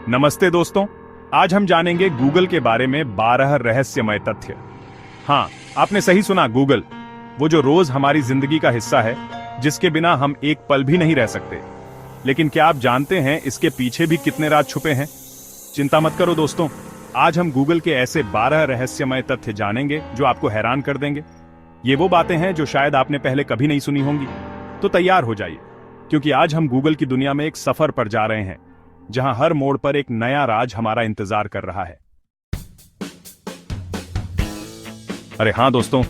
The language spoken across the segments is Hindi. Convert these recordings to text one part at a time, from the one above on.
नमस्ते दोस्तों, आज हम जानेंगे गूगल के बारे में 12 रहस्यमय तथ्य। हाँ, आपने सही सुना, गूगल, वो जो रोज हमारी जिंदगी का हिस्सा है, जिसके बिना हम एक पल भी नहीं रह सकते। लेकिन क्या आप जानते हैं इसके पीछे भी कितने राज छुपे हैं? चिंता मत करो दोस्तों, आज हम गूगल के ऐसे 12 रहस्यमय तथ्य जानेंगे जो आपको हैरान कर देंगे। ये वो बातें हैं जो शायद आपने पहले कभी नहीं सुनी होंगी। तो तैयार हो जाइए, क्योंकि आज हम गूगल की दुनिया में एक सफर पर जा रहे हैं, जहां हर मोड़ पर एक नया राज हमारा इंतजार कर रहा है। अरे हाँ दोस्तों,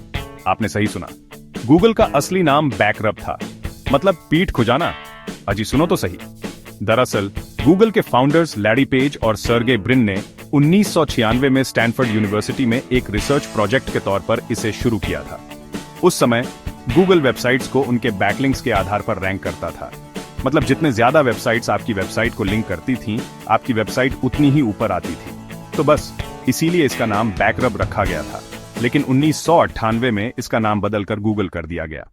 आपने सही सुना, गूगल का असली नाम बैकरब था, मतलब पीठ खुजाना। अजी सुनो तो सही। दरअसल गूगल के फाउंडर्स लैरी पेज और सर्गे ब्रिन ने 1996 में स्टैनफोर्ड यूनिवर्सिटी में एक रिसर्च प्रोजेक्ट के तौर पर इसे शुरू किया था। उस समय गूगल वेबसाइट्स को उनके बैकलिंक्स के आधार पर रैंक करता था। मतलब जितने ज्यादा वेबसाइट्स आपकी वेबसाइट को लिंक करती थीं, आपकी वेबसाइट उतनी ही ऊपर आती थी। तो बस इसीलिए इसका नाम बैकरब रखा गया था। लेकिन 1998 में इसका नाम बदलकर गूगल कर दिया गया।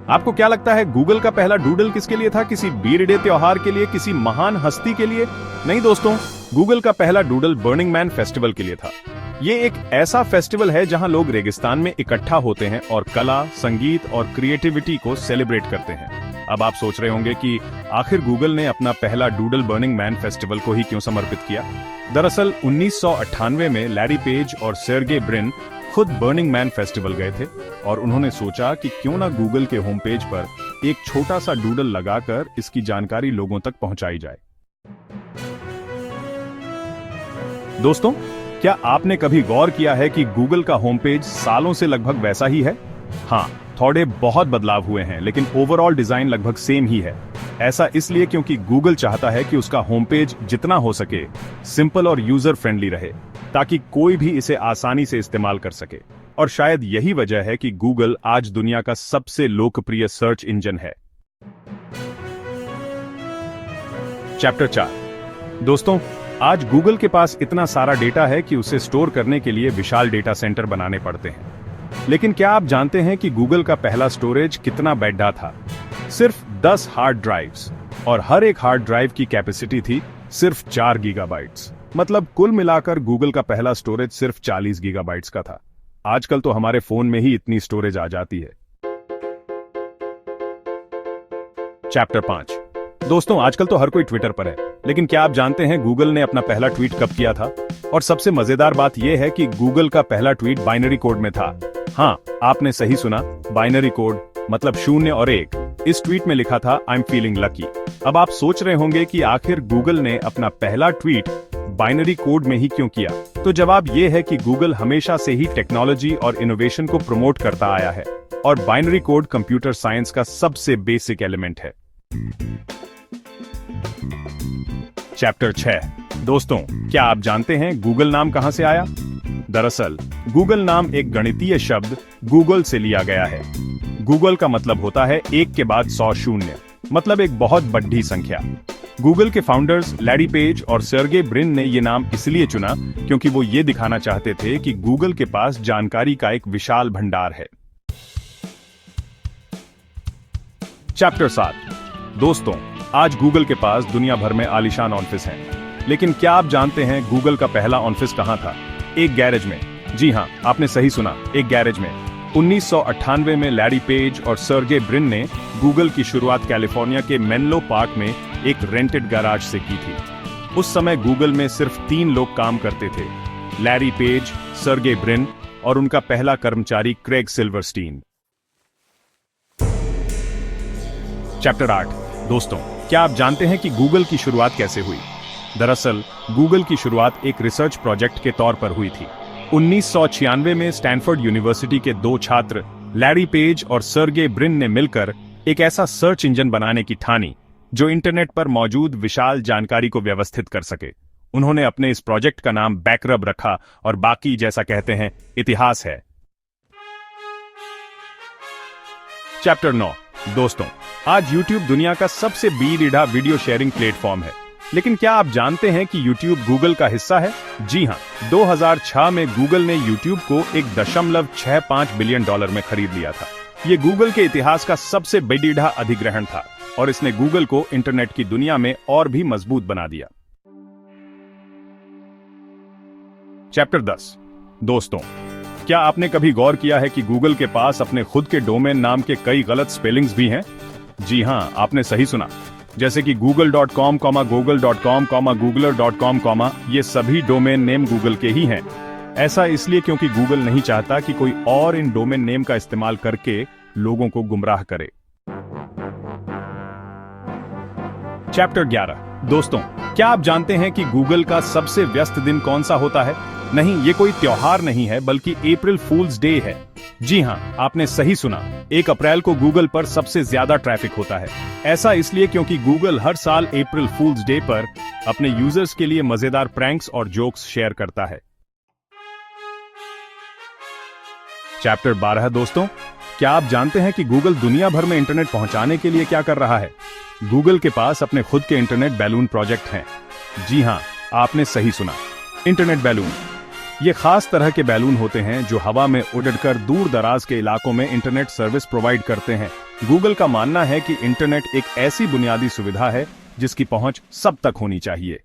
आपको क्या लगता है गूगल का पहला डूडल किसके लिए था? किसी बी डे त्योहार के लिए, किसी महान हस्ती के लिए? नहीं दोस्तों, गूगल का पहला डूडल बर्निंग मैन फेस्टिवल के लिए था। ये एक ऐसा फेस्टिवल है जहां लोग रेगिस्तान में इकट्ठा होते हैं और कला, संगीत और क्रिएटिविटी को सेलिब्रेट करते हैं। अब आप सोच रहे होंगे कि आखिर गूगल ने अपना पहला डूडल बर्निंग मैन फेस्टिवल को ही क्यों समर्पित किया? दरअसल 1998 में लैरी पेज और सर्गे ब्रिन खुद बर्निंग मैन फेस्टिवल गए थे और उन्होंने सोचा कि क्यों ना गूगल के होम पेज पर एक छोटा सा डूडल लगाकर इसकी जानकारी लोगों तक पहुंचाई जाए। दोस्तों, क्या आपने कभी गौर किया है कि गूगल का होम पेज सालों से लगभग वैसा ही है? हाँ, थोड़े बहुत बदलाव हुए हैं, लेकिन ओवरऑल डिजाइन लगभग सेम ही है। ऐसा इसलिए क्योंकि गूगल चाहता है कि उसका होम पेज जितना हो सके सिंपल और यूजर फ्रेंडली रहे, ताकि कोई भी इसे आसानी से इस्तेमाल कर सके। और शायद यही वजह है कि गूगल आज दुनिया का सबसे लोकप्रिय सर्च इंजन है। चैप्टर 4। दोस्तों, आज गूगल के पास इतना सारा डेटा है कि उसे स्टोर करने के लिए विशाल डेटा सेंटर बनाने पड़ते हैं। लेकिन क्या आप जानते हैं कि गूगल का पहला स्टोरेज कितना बैठा था? सिर्फ 10 हार्ड ड्राइव्स, और हर एक हार्ड ड्राइव की कैपेसिटी थी सिर्फ 4 गीगाबाइट्स। मतलब कुल मिलाकर गूगल का पहला स्टोरेज सिर्फ 40 गीगाबाइट्स का था। आजकल तो हमारे फोन में ही इतनी स्टोरेज आ जाती है। चैप्टर 5। दोस्तों, आजकल तो हर कोई ट्विटर पर है, लेकिन क्या आप जानते हैं गूगल ने अपना पहला ट्वीट कब किया था? और सबसे मजेदार बात यह है कि गूगल का पहला ट्वीट बाइनरी कोड में था। हाँ, आपने सही सुना, बाइनरी कोड, मतलब 0 और 1। इस ट्वीट में लिखा था, आई एम फीलिंग लकी। अब आप सोच रहे होंगे कि आखिर गूगल ने अपना पहला ट्वीट बाइनरी कोड में ही क्यों किया? तो जवाब यह है कि गूगल हमेशा से ही टेक्नोलॉजी और इनोवेशन को प्रमोट करता आया है, और बाइनरी कोड कंप्यूटर साइंस का सबसे बेसिक एलिमेंट है। चैप्टर 6। दोस्तों, क्या आप जानते हैं गूगल नाम कहां से आया? दरअसल गूगल नाम एक गणितीय शब्द गूगल से लिया गया है। गूगल का मतलब होता है 1 के बाद 100 शून्य, मतलब एक बहुत बड़ी संख्या। गूगल के फाउंडर्स लैरी पेज और सर्गे ब्रिन ने ये नाम इसलिए चुना क्योंकि वो ये दिखाना चाहते थे कि गूगल के पास जानकारी का एक विशाल भंडार है। चैप्टर 7। दोस्तों, आज गूगल के पास दुनिया भर में आलीशान ऑफिस हैं। लेकिन क्या आप जानते हैं गूगल का पहला ऑफिस कहां था? एक गैरेज में। जी हां, आपने सही सुना, एक गैरेज में। 1998 में लैरी पेज और सर्गे ब्रिन ने गूगल की शुरुआत कैलिफोर्निया के मेनलो पार्क में एक रेंटेड गैराज से की थी। उस समय गूगल में सिर्फ 3 लोग काम करते थे, लैरी पेज, सर्गे ब्रिन और उनका पहला कर्मचारी क्रेग सिल्वरस्टीन। चैप्टर 8। दोस्तों, क्या आप जानते हैं कि गूगल की शुरुआत कैसे हुई? दरअसल गूगल की शुरुआत एक रिसर्च प्रोजेक्ट के तौर पर हुई थी। 1996 में स्टैनफोर्ड यूनिवर्सिटी के 2 छात्र लैरी पेज और सर्गे ब्रिन ने मिलकर एक ऐसा सर्च इंजन बनाने की ठानी जो इंटरनेट पर मौजूद विशाल जानकारी को व्यवस्थित कर सके। उन्होंने अपने इस प्रोजेक्ट का नाम बैकरब रखा और बाकी, जैसा कहते हैं, इतिहास है। चैप्टर 9। दोस्तों, आज YouTube दुनिया का सबसे बीड़ा वीडियो शेयरिंग प्लेटफॉर्म है। लेकिन क्या आप जानते हैं कि YouTube गूगल का हिस्सा है? जी हां, 2006 में गूगल ने YouTube को $1.65 बिलियन में खरीद लिया था। ये गूगल के इतिहास का सबसे बेडीढ़ा अधिग्रहण था और इसने गूगल को इंटरनेट की दुनिया में और भी मजबूत बना दिया। चैप्टर 10। दोस्तों, क्या आपने कभी गौर किया है कि गूगल के पास अपने खुद के डोमेन नाम के कई गलत स्पेलिंग्स भी हैं? जी हां, आपने सही सुना। जैसे कि google.com, google.com, googler.com, ये सभी डोमेन नेम गूगल के ही हैं। ऐसा इसलिए क्योंकि गूगल नहीं चाहता कि कोई और इन डोमेन नेम का इस्तेमाल करके लोगों को गुमराह करे। चैप्टर 11। दोस्तों, क्या आप जानते हैं कि गूगल का सबसे व्यस्त दिन कौन सा होता है? नहीं, ये कोई त्योहार नहीं है, बल्कि अप्रैल फूल्स डे है। जी हां, आपने सही सुना। 1 अप्रैल को गूगल पर सबसे ज्यादा ट्रैफिक होता है। ऐसा इसलिए क्योंकि गूगल हर साल अप्रैल फूल्स डे पर अपने यूजर्स के लिए मजेदार प्रैंक्स और जोक्स शेयर करता है। चैप्टर 12। दोस्तों, क्या आप जानते हैं कि गूगल दुनिया भर में इंटरनेट पहुंचाने के लिए क्या कर रहा है? गूगल के पास अपने खुद के इंटरनेट बैलून प्रोजेक्ट हैं। जी हां, आपने सही सुना। इंटरनेट बैलून ये खास तरह के बैलून होते हैं जो हवा में उड़कर दूर दराज के इलाकों में इंटरनेट सर्विस प्रोवाइड करते हैं। गूगल का मानना है कि इंटरनेट एक ऐसी बुनियादी सुविधा है जिसकी पहुंच सब तक होनी चाहिए।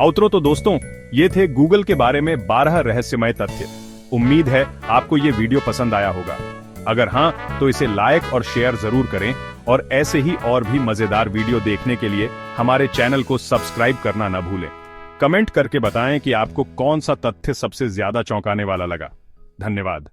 आउटरो तो दोस्तों, ये थे गूगल के बारे में 12 रहस्यमय तथ्य। उम्मीद है आपको ये वीडियो पसंद आया होगा। अगर हां, तो इसे लाइक और शेयर जरूर करें और ऐसे ही और भी मजेदार वीडियो देखने के लिए हमारे चैनल को सब्सक्राइब करना न भूलें। कमेंट करके बताएं कि आपको कौन सा तथ्य सबसे ज्यादा चौंकाने वाला लगा। धन्यवाद।